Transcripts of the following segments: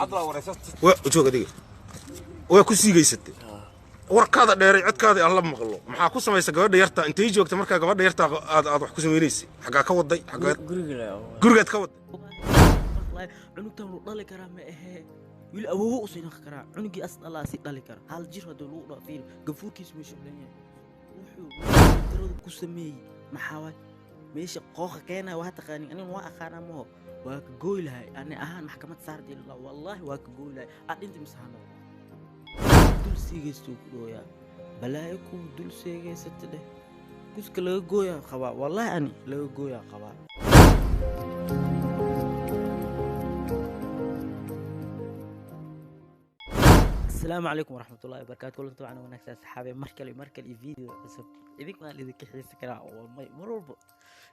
عضلة ورثت وشو قدير وكسي جيست warkaada dheeray codkaada aan la maqlo maxaa ku sameeyay gabadha yarta intay joogto marka gabadha yarta aad wax ku sameeynaysi xagaa ka waday xagaa gurigeed ka waday maqlay cunugtan uu dhali kara ma ahee wiil awoow u siin kara cunugii asdala si dhali kara hal jir haduu lagu dhaafin gafuurkiis ma shaqeynaya wuxuu darada ku sameeyay maxaa way meesha qooqa keenay waa taqaanin anigu waa aqaana ma waa ka gooy lahay ani ahaan maxkamad saartay wallahi waa ka gooy lahay adinta misaano dul siigaysto ku dhooya balaayo ku dul siigaysato kuska laga gooya qaba wallahi ani laga gooya qaba السلام عليكم ورحمة الله وبركاته. كل انتم معنا ونكسر صحابي مركل فيديو عصب إذا ما اللي ذيك حيس كنا والله مرورب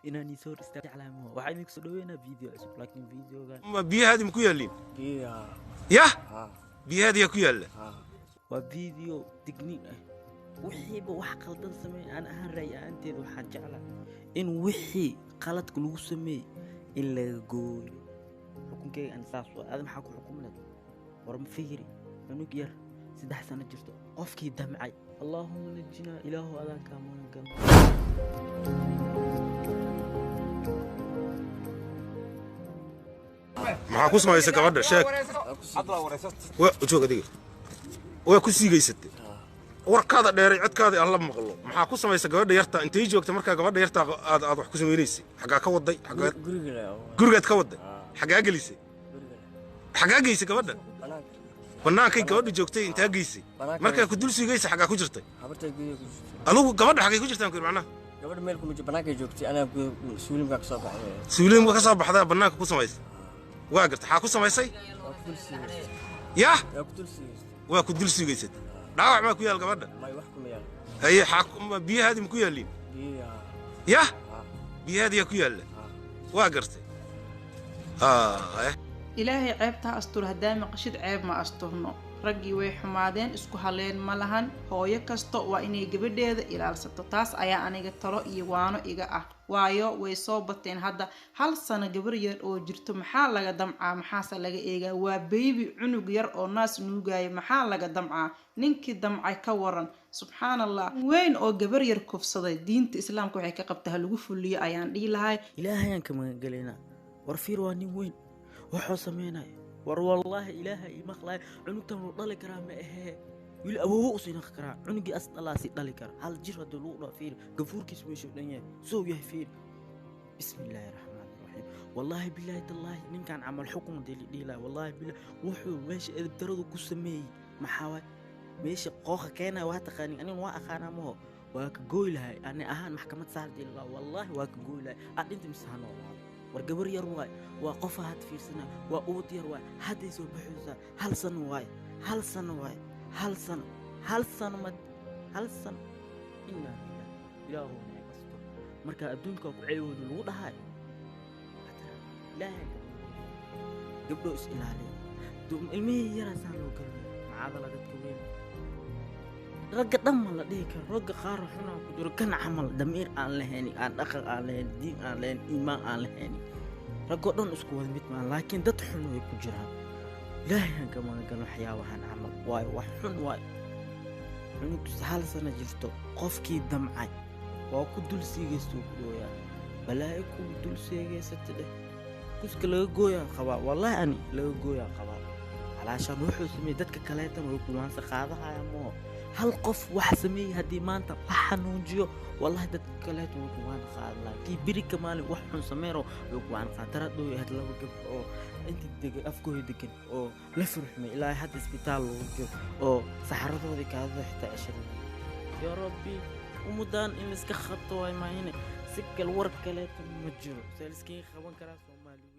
إن أنا صور استرجع على مو وعين يكسرونا فيديو عصب لكن فيديو كان ما بيه هذه مكوية لين بيه يا بيه هذه كوية له وفيديو تقنين وحي بوح قلدن سمي أنا هالرأي أنت وحن جعله إن وحي قلت كل سمي إلا يقول حكم كي أنا ساسوا هذا ما حكم حكمنا ورم فيري عنق ير 6 سنة جرت قفكي دمعي اللهم نجنا إله أذان كامون قام maxaa ku sameeyay gabadha sheeg عضلة ورثت وشو قدير وكسي جيست warkaada dheeray codkaada aan la maqlo maxaa ku sameeyay gabadha yarta intay joogto marka gabadha yarta aad wax ku sameynaysi xagaa ka waday xagaa gurigeed ka waday xagaa gelisay xagaa geysay gabadha banaanka gabadha joogtay inta geysay marka ku dul siigaysa xagaa ku jirtay alugu gabadha xagaa ku jirtaan macnaha gabadha meel ku banaanka joogtay ana suulimka ka soo baxday suulimka ka soo baxday banaanka ku sameysay waa gartay xaa ku sameysay yaa waa ku dul siigaysa dhaawac ma ku yaal gabadha may wax kuma yaal ay xaq biyahaadi ma ku yaalin ya biyahaadi ku yaal waa gartay ilaahay ceebta astur hadaama qashid ceeb ma asturno ragii way xumaadeen isku haleen ma lahan hooyo kasto waa inay gabadheeda ilaalsato taas ayaa aniga talo iyo waano iga ah waayo way soo bateen hadda hal sano gabar yar oo jirto maxaa laga damcaa maxaase laga eegaa waa baby cunug yar oo naas nuugaya maxaa laga damcaa ninkii damcay ka waran subxaanallah weyn oo gabar yar kufsaday diinta islaamka waxay ka qabtaa lagu fuliyo ayaan dhihi lahay ilaahay ka magan galina war fiir waa nin weyn wuxuu sameynay war wallahi ilaahay maqlay cunugtan uu dhali kara ma ahee wiil awoow u siin kara cunugii asdala si dhali kara hal jir haduu lagu dhaafin gafuurkiis ma shaqeynaya soo yahay fiir bismillaahir rahmaanir rahiim wallahi billahi tallahi ninkan amal xukun dhila wallahi billahi wuxuu meesha edeb daradu ku sameeyay maxaa way meesha qooqa keenay waa taqaanin anigu waa aqaana ma waa ka gooy lahay ani ahaan maxkamad saartay wallahi waa ka gooy lahay adinta misaano wargabar yar waay waa qof aad fiirsana waa uud yar waay haday soo baxaysa hal sano waay hal sano inna ilaahu naxariisto marka adduunka ku ceeyoodu lagu dhahay ilaahay gabdho is ilaaliyo ilmihii yar saan loo galay macaadala dadka weyn ragga dhamma la dhihi karo ragga qaar xunaa ku jiro kan camal damiir aan lahayn aan dhaqan aan lahayn diin aan lahayn iimaan aan lahayn ragga dhan isku wada mid ma laakiin dad xun way ku jiraan ilaahay ka magan waxyaabahan camal waay wax xun waay cunug hal sano jirto qofkii damcay waa ku dul siigaysto ku dhooya balaayo ku dul siigaysato kuska laga gooya qaba wallahi ani laga gooya qaba alaashan wuxuu sameeyay dadka kaleetan way ku waansa qaadahaya moo hal qof wax sameeyay hadii maanta wax xanuujiyo wallahi dadka kaleetan way ku waan qaad laakiin biri kamaal wax xun sameero way ku waan qaadara dhoo yahay laba gab oo inta degay afkooda degan oo la furxmay ilaa hadda isbitaal loo joogo oo saxaradoodii ka hadda xitaa 20 ya rabbi umudan in iska khato way maayne si kal war kaleetan ma jiro saliskii qaban kara Soomaaliya